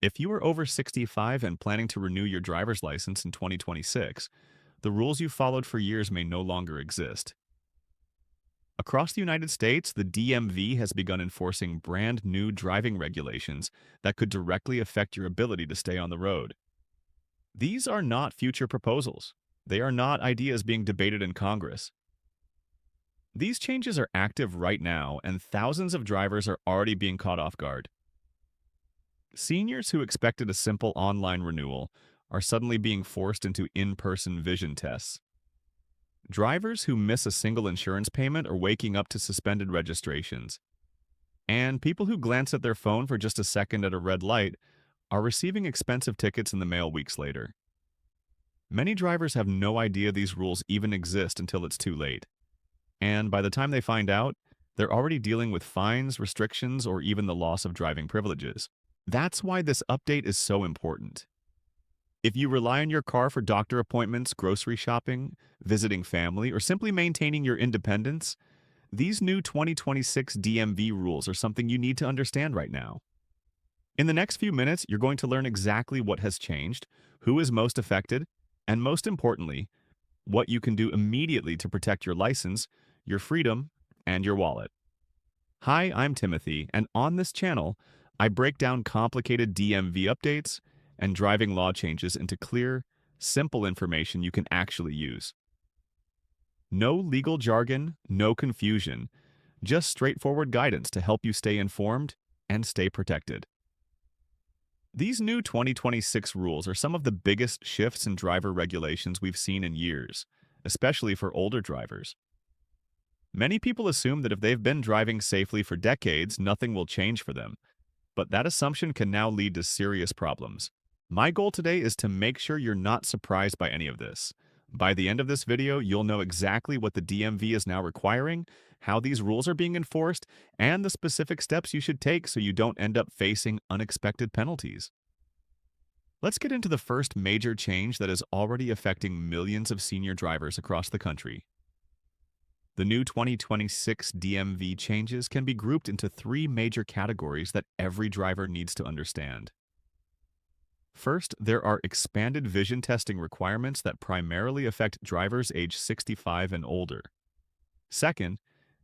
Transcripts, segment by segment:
If you are over 65 and planning to renew your driver's license in 2026, the rules you followed for years may no longer exist. Across the United States, the DMV has begun enforcing brand new driving regulations that could directly affect your ability to stay on the road. These are not future proposals. They are not ideas being debated in Congress. These changes are active right now, and thousands of drivers are already being caught off guard. Seniors who expected a simple online renewal are suddenly being forced into in-person vision tests. Drivers who miss a single insurance payment are waking up to suspended registrations. And people who glance at their phone for just a second at a red light are receiving expensive tickets in the mail weeks later. Many drivers have no idea these rules even exist until it's too late. And by the time they find out, they're already dealing with fines, restrictions, or even the loss of driving privileges. That's why this update is so important. If you rely on your car for doctor appointments, grocery shopping, visiting family, or simply maintaining your independence, these new 2026 DMV rules are something you need to understand right now. In the next few minutes, you're going to learn exactly what has changed, who is most affected, and most importantly, what you can do immediately to protect your license, your freedom, and your wallet. Hi, I'm Timothy, and on this channel, I break down complicated DMV updates and driving law changes into clear, simple information you can actually use. No legal jargon, no confusion, just straightforward guidance to help you stay informed and stay protected. These new 2026 rules are some of the biggest shifts in driver regulations we've seen in years, especially for older drivers. Many people assume that if they've been driving safely for decades, nothing will change for them, but that assumption can now lead to serious problems. My goal today is to make sure you're not surprised by any of this. By the end of this video, you'll know exactly what the DMV is now requiring, how these rules are being enforced, and the specific steps you should take so you don't end up facing unexpected penalties. Let's get into the first major change that is already affecting millions of senior drivers across the country. The new 2026 DMV changes can be grouped into three major categories that every driver needs to understand. First, there are expanded vision testing requirements that primarily affect drivers age 65 and older. Second,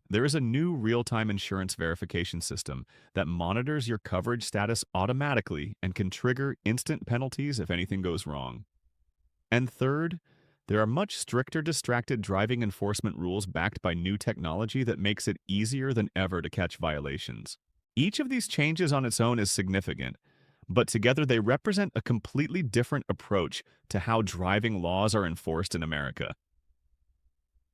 there is a new real-time insurance verification system that monitors your coverage status automatically and can trigger instant penalties if anything goes wrong. And third, there are much stricter distracted driving enforcement rules backed by new technology that makes it easier than ever to catch violations. Each of these changes on its own is significant, but together they represent a completely different approach to how driving laws are enforced in America.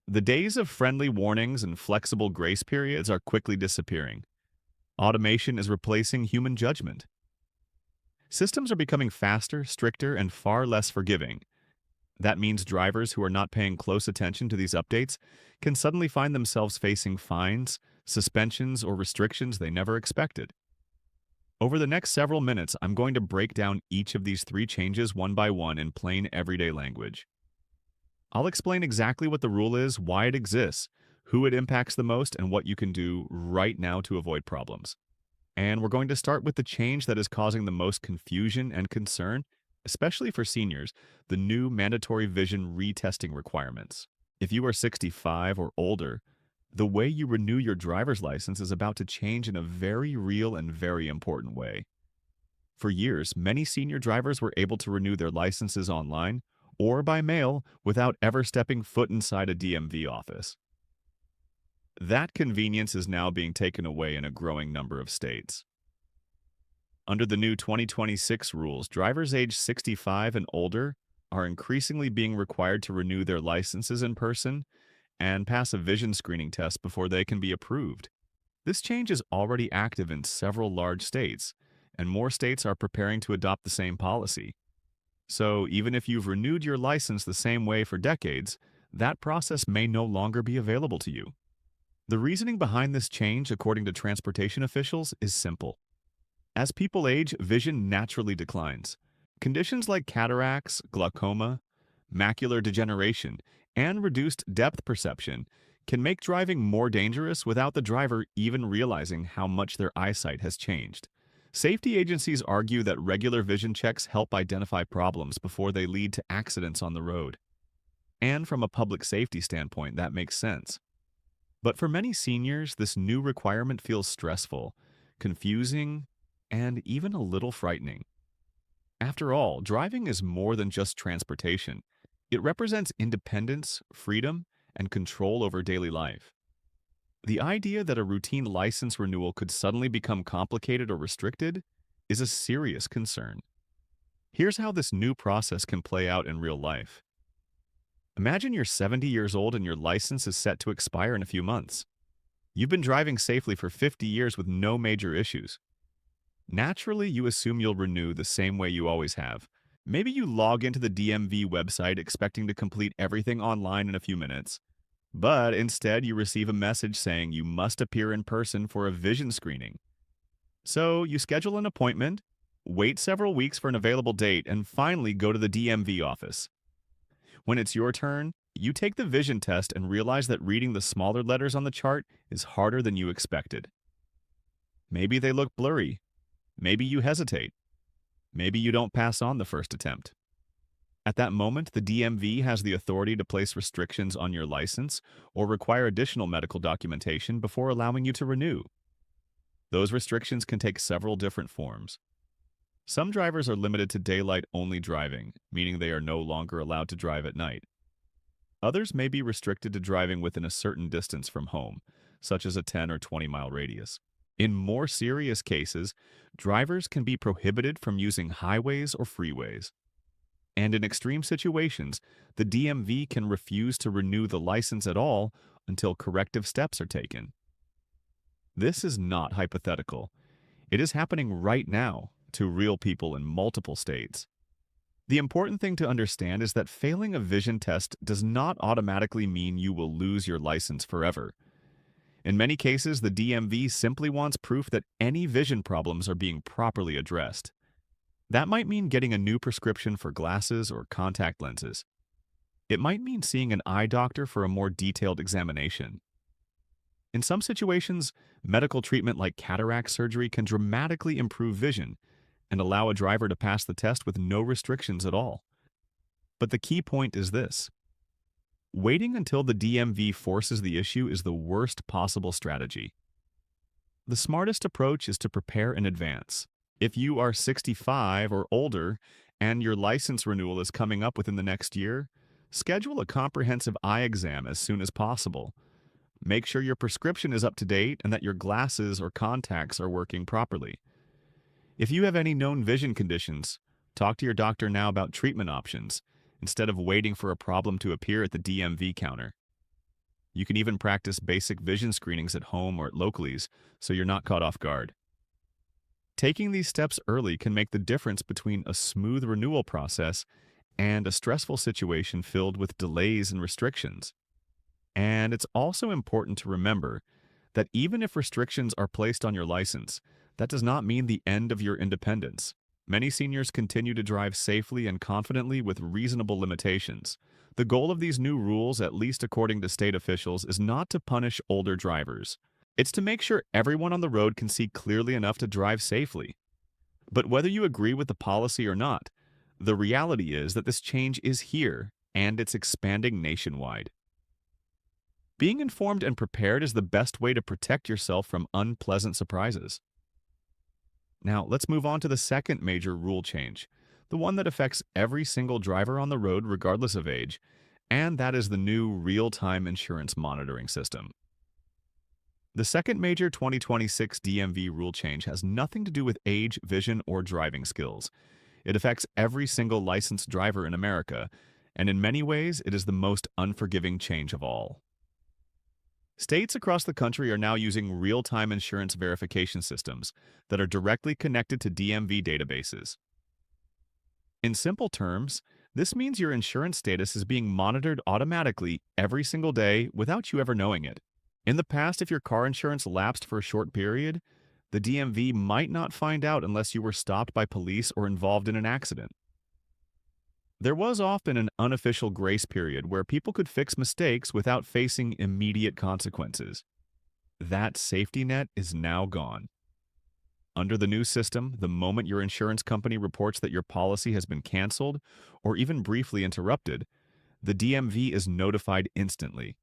The days of friendly warnings and flexible grace periods are quickly disappearing. Automation is replacing human judgment. Systems are becoming faster, stricter, and far less forgiving. That means drivers who are not paying close attention to these updates can suddenly find themselves facing fines, suspensions, or restrictions they never expected. Over the next several minutes, I'm going to break down each of these three changes one by one in plain everyday language. I'll explain exactly what the rule is, why it exists, who it impacts the most, and what you can do right now to avoid problems. And we're going to start with the change that is causing the most confusion and concern, especially for seniors, the new mandatory vision retesting requirements. If you are 65 or older, the way you renew your driver's license is about to change in a very real and very important way. For years, many senior drivers were able to renew their licenses online or by mail without ever stepping foot inside a DMV office. That convenience is now being taken away in a growing number of states. Under the new 2026 rules, drivers age 65 and older are increasingly being required to renew their licenses in person and pass a vision screening test before they can be approved. This change is already active in several large states, and more states are preparing to adopt the same policy. So even if you've renewed your license the same way for decades, that process may no longer be available to you. The reasoning behind this change, according to transportation officials, is simple. As people age, vision naturally declines. Conditions like cataracts, glaucoma, macular degeneration, and reduced depth perception can make driving more dangerous without the driver even realizing how much their eyesight has changed. Safety agencies argue that regular vision checks help identify problems before they lead to accidents on the road. And from a public safety standpoint, that makes sense. But for many seniors, this new requirement feels stressful, confusing, and even a little frightening. After all, driving is more than just transportation. It represents independence, freedom, and control over daily life. The idea that a routine license renewal could suddenly become complicated or restricted is a serious concern. Here's how this new process can play out in real life. Imagine you're 70 years old and your license is set to expire in a few months. You've been driving safely for 50 years with no major issues. Naturally, you assume you'll renew the same way you always have. Maybe you log into the DMV website expecting to complete everything online in a few minutes. But instead, you receive a message saying you must appear in person for a vision screening. So you schedule an appointment, wait several weeks for an available date, and finally go to the DMV office. When it's your turn, you take the vision test and realize that reading the smaller letters on the chart is harder than you expected. Maybe they look blurry. Maybe you hesitate. Maybe you don't pass on the first attempt. At that moment, the DMV has the authority to place restrictions on your license or require additional medical documentation before allowing you to renew. Those restrictions can take several different forms. Some drivers are limited to daylight-only driving, meaning they are no longer allowed to drive at night. Others may be restricted to driving within a certain distance from home, such as a 10 or 20-mile radius. In more serious cases, drivers can be prohibited from using highways or freeways. And in extreme situations, the DMV can refuse to renew the license at all until corrective steps are taken. This is not hypothetical. It is happening right now to real people in multiple states. The important thing to understand is that failing a vision test does not automatically mean you will lose your license forever. In many cases, the DMV simply wants proof that any vision problems are being properly addressed. That might mean getting a new prescription for glasses or contact lenses. It might mean seeing an eye doctor for a more detailed examination. In some situations, medical treatment like cataract surgery can dramatically improve vision and allow a driver to pass the test with no restrictions at all. But the key point is this: waiting until the DMV forces the issue is the worst possible strategy. The smartest approach is to prepare in advance. If you are 65 or older and your license renewal is coming up within the next year, schedule a comprehensive eye exam as soon as possible. Make sure your prescription is up to date and that your glasses or contacts are working properly. If you have any known vision conditions, talk to your doctor now about treatment options, instead of waiting for a problem to appear at the DMV counter. You can even practice basic vision screenings at home or at localies, so you're not caught off guard. Taking these steps early can make the difference between a smooth renewal process and a stressful situation filled with delays and restrictions. And it's also important to remember that even if restrictions are placed on your license, that does not mean the end of your independence. Many seniors continue to drive safely and confidently with reasonable limitations. The goal of these new rules, at least according to state officials, is not to punish older drivers. It's to make sure everyone on the road can see clearly enough to drive safely. But whether you agree with the policy or not, the reality is that this change is here, and it's expanding nationwide. Being informed and prepared is the best way to protect yourself from unpleasant surprises. Now, let's move on to the second major rule change, the one that affects every single driver on the road regardless of age, and that is the new real-time insurance monitoring system. The second major 2026 DMV rule change has nothing to do with age, vision, or driving skills. It affects every single licensed driver in America, and in many ways, it is the most unforgiving change of all. States across the country are now using real-time insurance verification systems that are directly connected to DMV databases. In simple terms, this means your insurance status is being monitored automatically every single day without you ever knowing it. In the past, if your car insurance lapsed for a short period, the DMV might not find out unless you were stopped by police or involved in an accident. There was often an unofficial grace period where people could fix mistakes without facing immediate consequences. That safety net is now gone. Under the new system, the moment your insurance company reports that your policy has been canceled or even briefly interrupted, the DMV is notified instantly.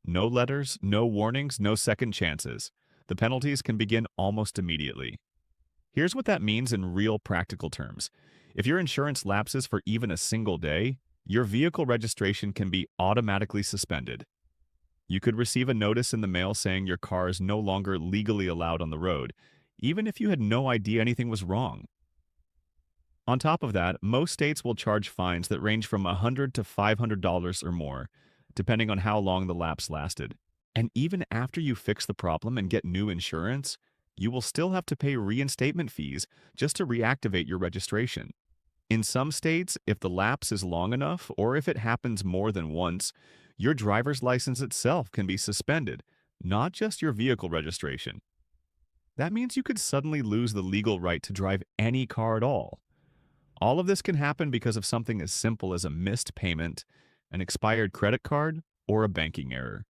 No letters, no warnings, no second chances. The penalties can begin almost immediately. Here's what that means in real practical terms. If your insurance lapses for even a single day, your vehicle registration can be automatically suspended. You could receive a notice in the mail saying your car is no longer legally allowed on the road, even if you had no idea anything was wrong. On top of that, most states will charge fines that range from $100 to $500 or more, depending on how long the lapse lasted. And even after you fix the problem and get new insurance, you will still have to pay reinstatement fees just to reactivate your registration. In some states, if the lapse is long enough or if it happens more than once, your driver's license itself can be suspended, not just your vehicle registration. That means you could suddenly lose the legal right to drive any car at all. All of this can happen because of something as simple as a missed payment, an expired credit card, or a banking error.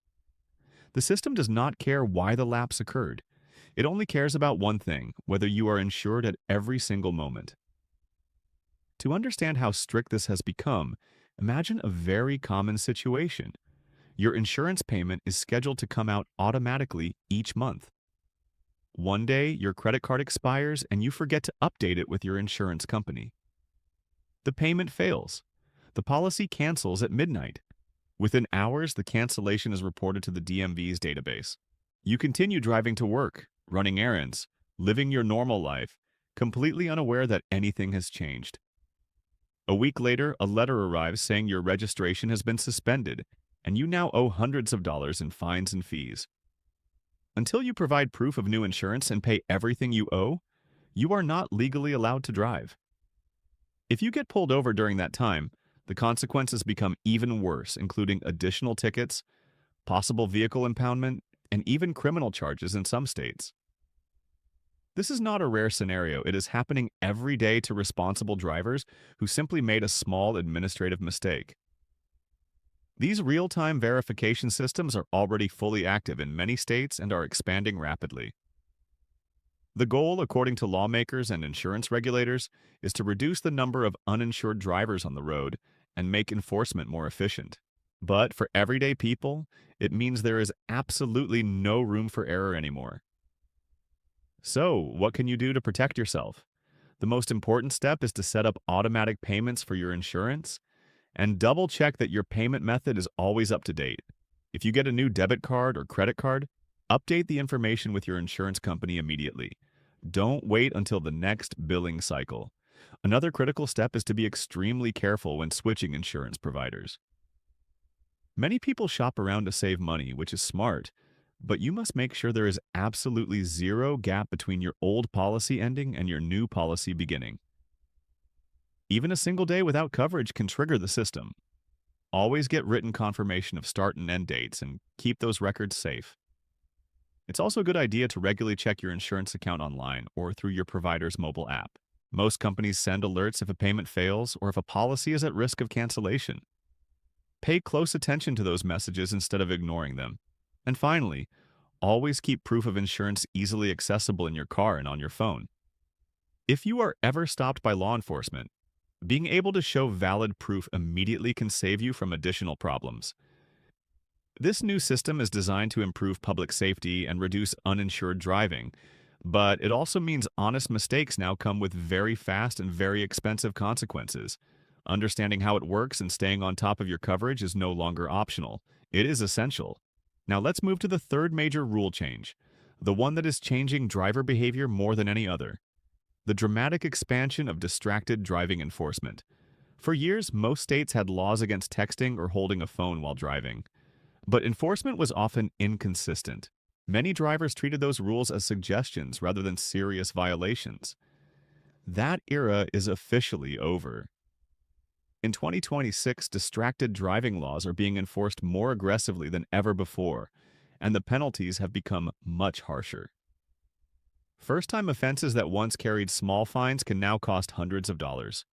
The system does not care why the lapse occurred. It only cares about one thing, whether you are insured at every single moment. To understand how strict this has become, imagine a very common situation. Your insurance payment is scheduled to come out automatically each month. One day, your credit card expires and you forget to update it with your insurance company. The payment fails. The policy cancels at midnight. Within hours, the cancellation is reported to the DMV's database. You continue driving to work, running errands, living your normal life, completely unaware that anything has changed. A week later, a letter arrives saying your registration has been suspended, and you now owe hundreds of dollars in fines and fees. Until you provide proof of new insurance and pay everything you owe, you are not legally allowed to drive. If you get pulled over during that time, the consequences become even worse, including additional tickets, possible vehicle impoundment, and even criminal charges in some states. This is not a rare scenario. It is happening every day to responsible drivers who simply made a small administrative mistake. These real-time verification systems are already fully active in many states and are expanding rapidly. The goal, according to lawmakers and insurance regulators, is to reduce the number of uninsured drivers on the road and make enforcement more efficient. But for everyday people, it means there is absolutely no room for error anymore. So, what can you do to protect yourself? The most important step is to set up automatic payments for your insurance and double-check that your payment method is always up to date. If you get a new debit card or credit card, update the information with your insurance company immediately. Don't wait until the next billing cycle. Another critical step is to be extremely careful when switching insurance providers. Many people shop around to save money, which is smart, but you must make sure there is absolutely zero gap between your old policy ending and your new policy beginning. Even a single day without coverage can trigger the system. Always get written confirmation of start and end dates and keep those records safe. It's also a good idea to regularly check your insurance account online or through your provider's mobile app. Most companies send alerts if a payment fails or if a policy is at risk of cancellation. Pay close attention to those messages instead of ignoring them. And finally, always keep proof of insurance easily accessible in your car and on your phone. If you are ever stopped by law enforcement, being able to show valid proof immediately can save you from additional problems. This new system is designed to improve public safety and reduce uninsured driving, but it also means honest mistakes now come with very fast and very expensive consequences. Understanding how it works and staying on top of your coverage is no longer optional. It is essential. Now let's move to the third major rule change, the one that is changing driver behavior more than any other: the dramatic expansion of distracted driving enforcement. For years, most states had laws against texting or holding a phone while driving, but enforcement was often inconsistent. Many drivers treated those rules as suggestions rather than serious violations. That era is officially over. In 2026, distracted driving laws are being enforced more aggressively than ever before, and the penalties have become much harsher. First-time offenses that once carried small fines can now cost hundreds of dollars.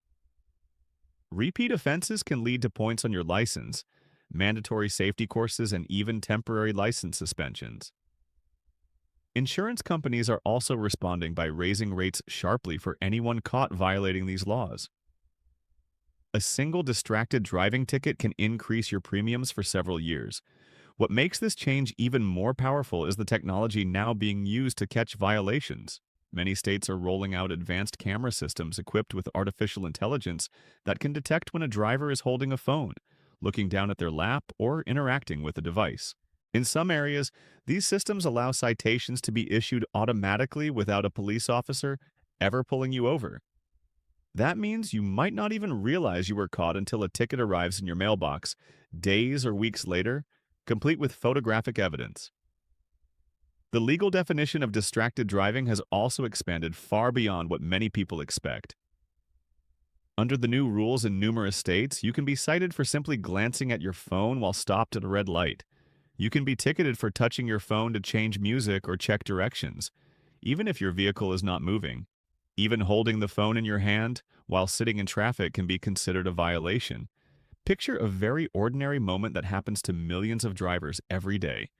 Repeat offenses can lead to points on your license, mandatory safety courses, and even temporary license suspensions. Insurance companies are also responding by raising rates sharply for anyone caught violating these laws. A single distracted driving ticket can increase your premiums for several years. What makes this change even more powerful is the technology now being used to catch violations. Many states are rolling out advanced camera systems equipped with artificial intelligence that can detect when a driver is holding a phone, looking down at their lap, or interacting with a device. In some areas, these systems allow citations to be issued automatically without a police officer ever pulling you over. That means you might not even realize you were caught until a ticket arrives in your mailbox, days or weeks later, complete with photographic evidence. The legal definition of distracted driving has also expanded far beyond what many people expect. Under the new rules in numerous states, you can be cited for simply glancing at your phone while stopped at a red light. You can be ticketed for touching your phone to change music or check directions, even if your vehicle is not moving. Even holding the phone in your hand while sitting in traffic can be considered a violation. Picture a very ordinary moment that happens to millions of drivers every day.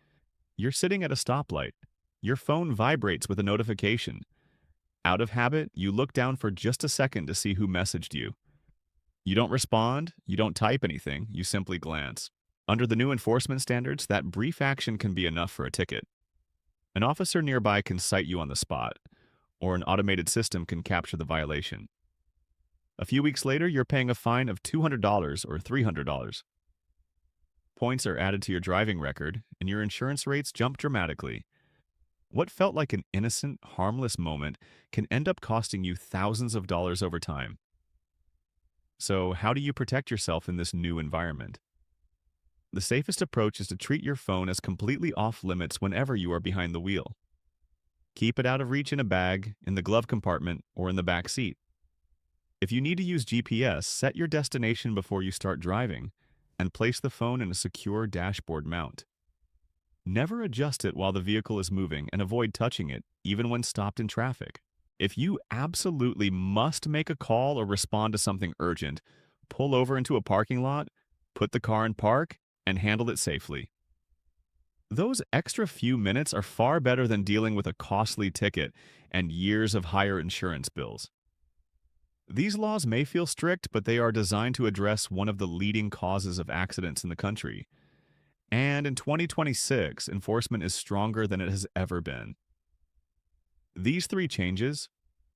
You're sitting at a stoplight. Your phone vibrates with a notification. Out of habit, you look down for just a second to see who messaged you. You don't respond, you don't type anything, you simply glance. Under the new enforcement standards, that brief action can be enough for a ticket. An officer nearby can cite you on the spot, or an automated system can capture the violation. A few weeks later, you're paying a fine of $200 or $300. Points are added to your driving record, and your insurance rates jump dramatically. What felt like an innocent, harmless moment can end up costing you thousands of dollars over time. So, how do you protect yourself in this new environment? The safest approach is to treat your phone as completely off limits whenever you are behind the wheel. Keep it out of reach in a bag, in the glove compartment, or in the back seat. If you need to use GPS, set your destination before you start driving, and place the phone in a secure dashboard mount. Never adjust it while the vehicle is moving and avoid touching it, even when stopped in traffic. If you absolutely must make a call or respond to something urgent, pull over into a parking lot, put the car in park, and handle it safely. Those extra few minutes are far better than dealing with a costly ticket and years of higher insurance bills. These laws may feel strict, but they are designed to address one of the leading causes of accidents in the country. And in 2026, enforcement is stronger than it has ever been. These three changes,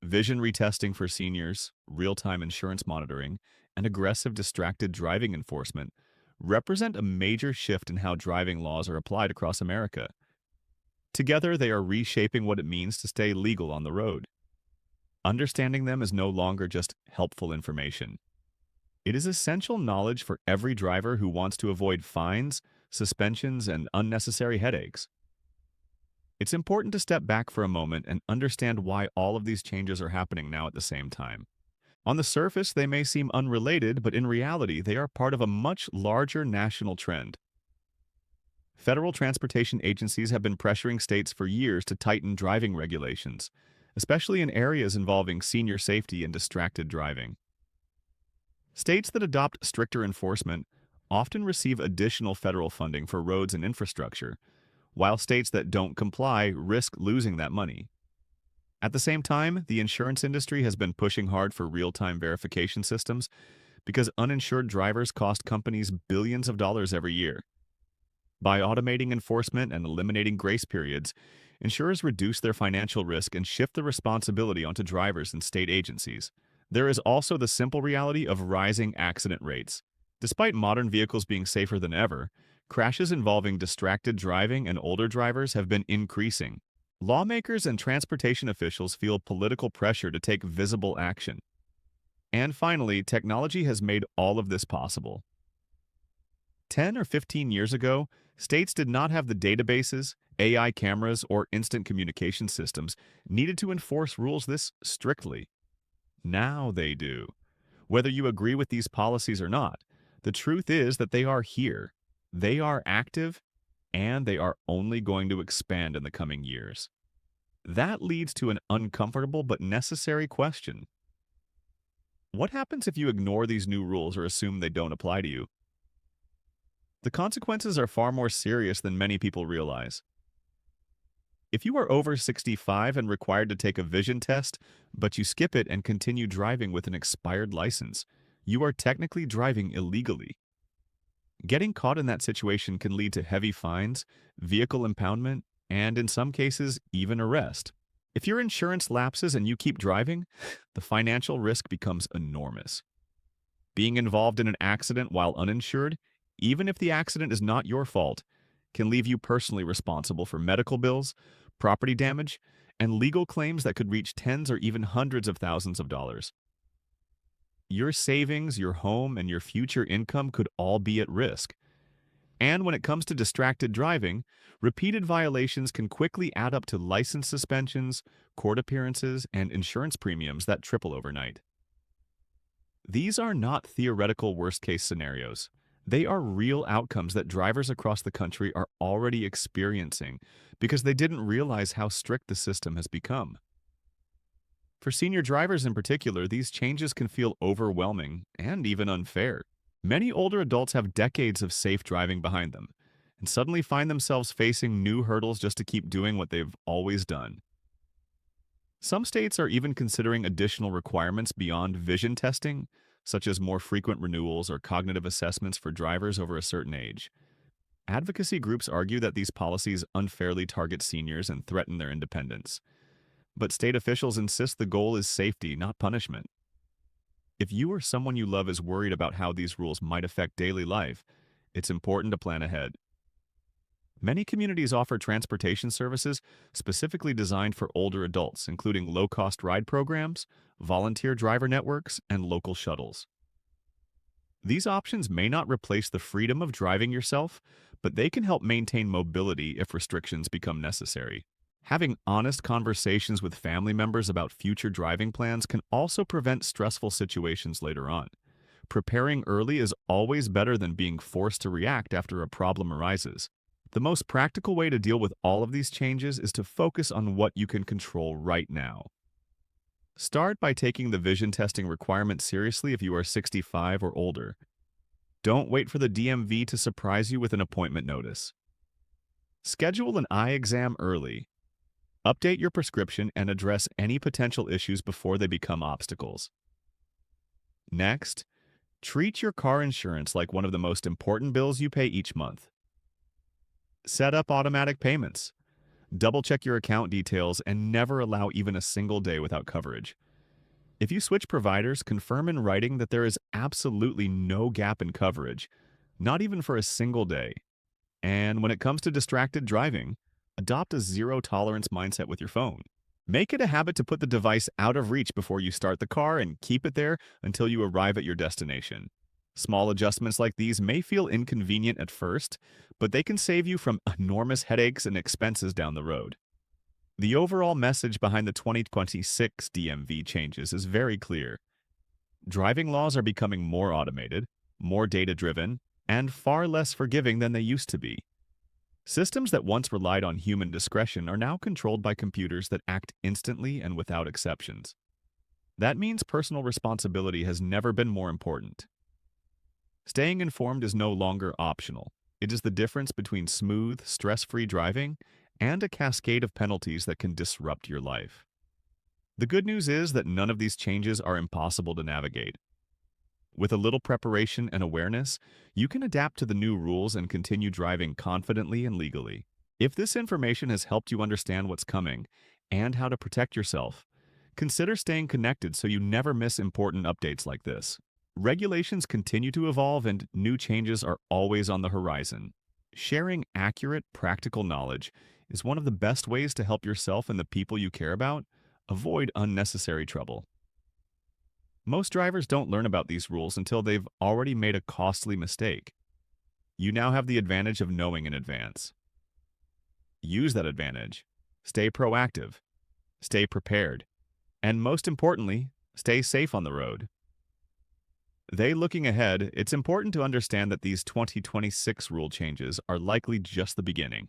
vision retesting for seniors, real-time insurance monitoring, and aggressive distracted driving enforcement, represent a major shift in how driving laws are applied across America. Together, they are reshaping what it means to stay legal on the road. Understanding them is no longer just helpful information. It is essential knowledge for every driver who wants to avoid fines, suspensions, and unnecessary headaches. It's important to step back for a moment and understand why all of these changes are happening now at the same time. On the surface, they may seem unrelated, but in reality, they are part of a much larger national trend. Federal transportation agencies have been pressuring states for years to tighten driving regulations, especially in areas involving senior safety and distracted driving. States that adopt stricter enforcement often receive additional federal funding for roads and infrastructure, while states that don't comply risk losing that money. At the same time, the insurance industry has been pushing hard for real-time verification systems because uninsured drivers cost companies billions of dollars every year. By automating enforcement and eliminating grace periods, insurers reduce their financial risk and shift the responsibility onto drivers and state agencies. There is also the simple reality of rising accident rates. Despite modern vehicles being safer than ever, crashes involving distracted driving and older drivers have been increasing. Lawmakers and transportation officials feel political pressure to take visible action. And finally, technology has made all of this possible. 10 or 15 years ago, states did not have the databases, AI cameras, or instant communication systems needed to enforce rules this strictly. Now they do. Whether you agree with these policies or not, the truth is that they are here. They are active, and they are only going to expand in the coming years. That leads to an uncomfortable but necessary question. What happens if you ignore these new rules or assume they don't apply to you? The consequences are far more serious than many people realize. If you are over 65 and required to take a vision test, but you skip it and continue driving with an expired license, you are technically driving illegally. Getting caught in that situation can lead to heavy fines, vehicle impoundment, and in some cases, even arrest. If your insurance lapses and you keep driving, the financial risk becomes enormous. Being involved in an accident while uninsured, even if the accident is not your fault, can leave you personally responsible for medical bills, property damage, and legal claims that could reach tens or even hundreds of thousands of dollars. Your savings, your home, and your future income could all be at risk. And when it comes to distracted driving, repeated violations can quickly add up to license suspensions, court appearances, and insurance premiums that triple overnight. These are not theoretical worst-case scenarios. They are real outcomes that drivers across the country are already experiencing because they didn't realize how strict the system has become. For senior drivers in particular, these changes can feel overwhelming and even unfair. Many older adults have decades of safe driving behind them and suddenly find themselves facing new hurdles just to keep doing what they've always done. Some states are even considering additional requirements beyond vision testing, such as more frequent renewals or cognitive assessments for drivers over a certain age. Advocacy groups argue that these policies unfairly target seniors and threaten their independence. But state officials insist the goal is safety, not punishment. If you or someone you love is worried about how these rules might affect daily life, it's important to plan ahead. Many communities offer transportation services specifically designed for older adults, including low-cost ride programs, volunteer driver networks, and local shuttles. These options may not replace the freedom of driving yourself, but they can help maintain mobility if restrictions become necessary. Having honest conversations with family members about future driving plans can also prevent stressful situations later on. Preparing early is always better than being forced to react after a problem arises. The most practical way to deal with all of these changes is to focus on what you can control right now. Start by taking the vision testing requirement seriously if you are 65 or older. Don't wait for the DMV to surprise you with an appointment notice. Schedule an eye exam early. Update your prescription and address any potential issues before they become obstacles. Next, treat your car insurance like one of the most important bills you pay each month. Set up automatic payments. Double-check your account details and never allow even a single day without coverage. If you switch providers, confirm in writing that there is absolutely no gap in coverage, not even for a single day. And when it comes to distracted driving, adopt a zero-tolerance mindset with your phone. Make it a habit to put the device out of reach before you start the car and keep it there until you arrive at your destination. Small adjustments like these may feel inconvenient at first, but they can save you from enormous headaches and expenses down the road. The overall message behind the 2026 DMV changes is very clear. Driving laws are becoming more automated, more data-driven, and far less forgiving than they used to be. Systems that once relied on human discretion are now controlled by computers that act instantly and without exceptions. That means personal responsibility has never been more important. Staying informed is no longer optional. It is the difference between smooth, stress-free driving and a cascade of penalties that can disrupt your life. The good news is that none of these changes are impossible to navigate. With a little preparation and awareness, you can adapt to the new rules and continue driving confidently and legally. If this information has helped you understand what's coming and how to protect yourself, consider staying connected so you never miss important updates like this. Regulations continue to evolve and new changes are always on the horizon. Sharing accurate, practical knowledge is one of the best ways to help yourself and the people you care about avoid unnecessary trouble. Most drivers don't learn about these rules until they've already made a costly mistake. You now have the advantage of knowing in advance. Use that advantage. Stay proactive. Stay prepared. And most importantly, stay safe on the road. Looking ahead, it's important to understand that these 2026 rule changes are likely just the beginning.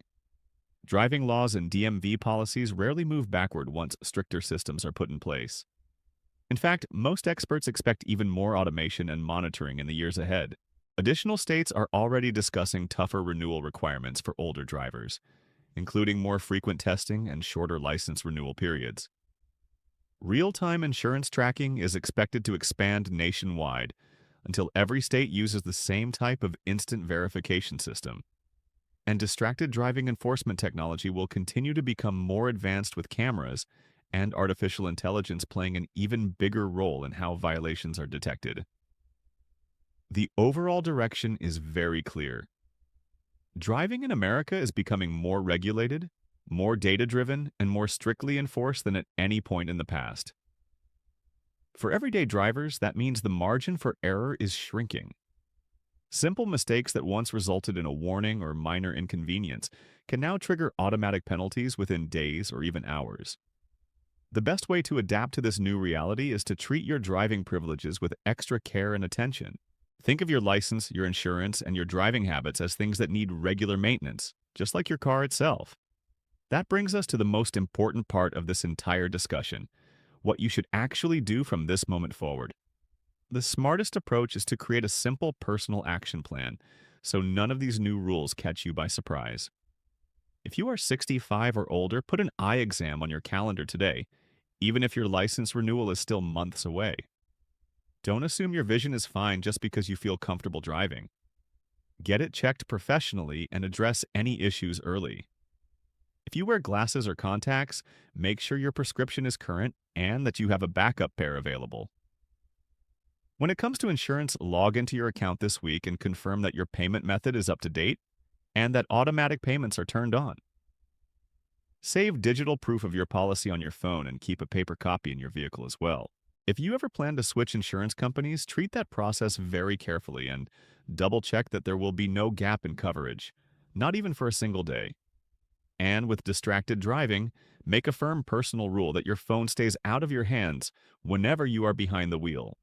Driving laws and DMV policies rarely move backward once stricter systems are put in place. In fact, most experts expect even more automation and monitoring in the years ahead. Additional states are already discussing tougher renewal requirements for older drivers, including more frequent testing and shorter license renewal periods. Real-time insurance tracking is expected to expand nationwide until every state uses the same type of instant verification system. And distracted driving enforcement technology will continue to become more advanced with cameras and artificial intelligence playing an even bigger role in how violations are detected. The overall direction is very clear. Driving in America is becoming more regulated, more data-driven, and more strictly enforced than at any point in the past. For everyday drivers, that means the margin for error is shrinking. Simple mistakes that once resulted in a warning or minor inconvenience can now trigger automatic penalties within days or even hours. The best way to adapt to this new reality is to treat your driving privileges with extra care and attention. Think of your license, your insurance, and your driving habits as things that need regular maintenance, just like your car itself. That brings us to the most important part of this entire discussion: what you should actually do from this moment forward. The smartest approach is to create a simple personal action plan, so none of these new rules catch you by surprise. If you are 65 or older, put an eye exam on your calendar today, even if your license renewal is still months away. Don't assume your vision is fine just because you feel comfortable driving. Get it checked professionally and address any issues early. If you wear glasses or contacts, make sure your prescription is current and that you have a backup pair available. When it comes to insurance, log into your account this week and confirm that your payment method is up to date and that automatic payments are turned on. Save digital proof of your policy on your phone and keep a paper copy in your vehicle as well. If you ever plan to switch insurance companies, treat that process very carefully and double-check that there will be no gap in coverage, not even for a single day. And with distracted driving, make a firm personal rule that your phone stays out of your hands whenever you are behind the wheel.